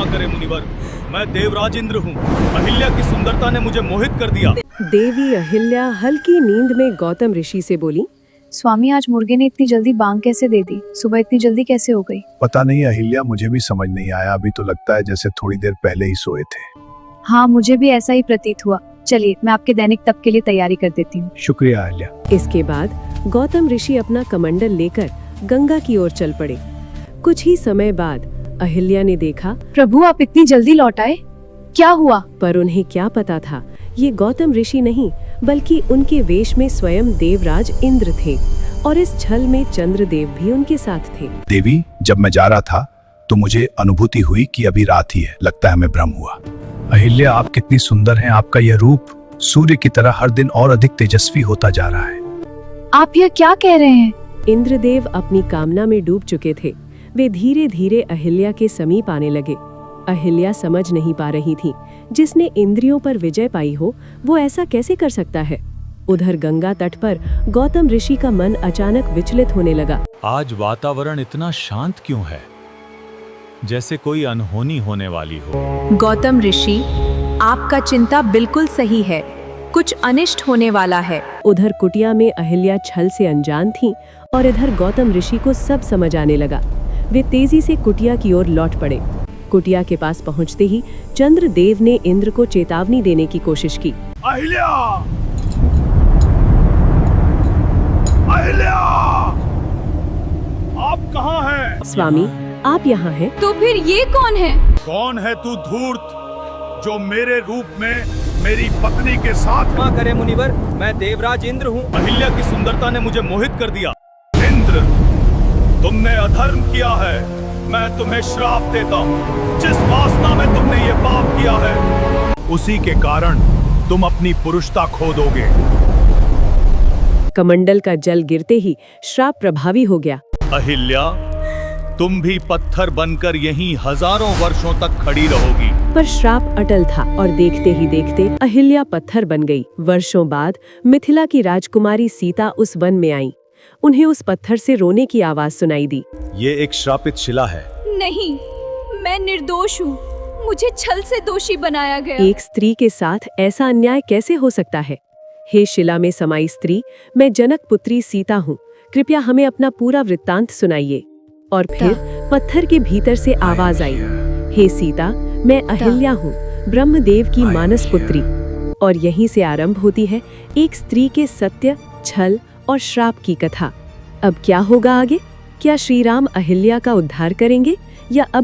क्षमा करे मुनिवर, मैं देवराज इंद्र हूँ। अहिल्या की सुंदरता ने मुझे मोहित कर दिया। देवी अहिल्या हल्की नींद में गौतम ऋषि से बोली, स्वामी आज मुर्गे ने इतनी जल्दी बांग कैसे दे दी? सुबह इतनी जल्दी कैसे हो गई? पता नहीं अहिल्या, मुझे भी समझ नहीं आया। अभी तो लगता है जैसे थोड़ी देर पहले ही सोए थे। हाँ, मुझे भी ऐसा ही प्रतीत हुआ। चलिए मैं आपके दैनिक तप के लिए तैयारी कर देती हूँ। शुक्रिया अहिल्या। इसके बाद गौतम ऋषि अपना कमंडल लेकर गंगा की ओर चल पड़े। कुछ ही समय बाद अहिल्या ने देखा, प्रभु आप इतनी जल्दी लौट आए, क्या हुआ? पर उन्हें क्या पता था, ये गौतम ऋषि नहीं बल्कि उनके वेश में स्वयं देवराज इंद्र थे और इस छल में चंद्रदेव भी उनके साथ थे। देवी, जब मैं जा रहा था तो मुझे अनुभूति हुई कि अभी रात ही है। लगता है हमें भ्रम हुआ। अहिल्या, आप कितनी सुंदर हैं। आपका यह रूप सूर्य की तरह हर दिन और अधिक तेजस्वी होता जा रहा है। आप यह क्या कह रहे हैं? इंद्रदेव अपनी कामना में डूब चुके थे। वे धीरे धीरे अहिल्या के समीप आने लगे। अहिल्या समझ नहीं पा रही थी, जिसने इंद्रियों पर विजय पाई हो वो ऐसा कैसे कर सकता है। उधर गंगा तट पर गौतम ऋषि का मन अचानक विचलित होने लगा। आज वातावरण इतना शांत क्यों है, जैसे कोई अनहोनी होने वाली हो। गौतम ऋषि, आपका चिंता बिल्कुल सही है, कुछ अनिष्ट होने वाला है। उधर कुटिया में अहिल्या छल से अनजान थी और इधर गौतम ऋषि को सब समझ आने लगा। वे तेजी से कुटिया की ओर लौट पड़े। कुटिया के पास पहुंचते ही चंद्रदेव ने इंद्र को चेतावनी देने की कोशिश की। अहिल्या! अहिल्या! आप कहाँ हैं? स्वामी, आप यहाँ हैं? तो फिर ये कौन है? कौन है तू धूर्त, जो मेरे रूप में मेरी पत्नी के साथ? क्षमा करे मुनिवर, मैं देवराज इंद्र हूँ। अहिल्या की सुंदरता ने मुझे मोहित कर दिया। इंद्र, तुमने अधर्म किया है। मैं तुम्हें श्राप देता हूँ। जिस वासना में तुमने ये पाप किया है, उसी के कारण तुम अपनी पुरुषता खो दोगे। कमंडल का जल गिरते ही श्राप प्रभावी हो गया। अहिल्या, तुम भी पत्थर बनकर यहीं हजारों वर्षों तक खड़ी रहोगी। पर श्राप अटल था और देखते ही देखते अहिल्या पत्थर बन गई। वर्षों बाद मिथिला की राजकुमारी सीता उस वन में आई। उन्हें उस पत्थर से रोने की आवाज सुनाई दी। ये एक श्रापित शिला है। नहीं, मैं निर्दोष हूँ, मुझे छल से दोषी बनाया गया। एक स्त्री के साथ ऐसा अन्याय कैसे हो सकता है? हे शिला में समाई स्त्री, मैं जनक पुत्री सीता हूँ। कृपया हमें अपना पूरा वृत्तांत सुनाइए। और फिर पत्थर के भीतर से आवाज आई, हे सीता, मैं अहिल्या हूँ, ब्रह्मदेव की मानस पुत्री। और यहीं से आरंभ होती है एक स्त्री के सत्य, छल और श्राप की कथा। अब क्या होगा आगे? क्या श्री राम अहिल्या का उद्धार करेंगे या अभी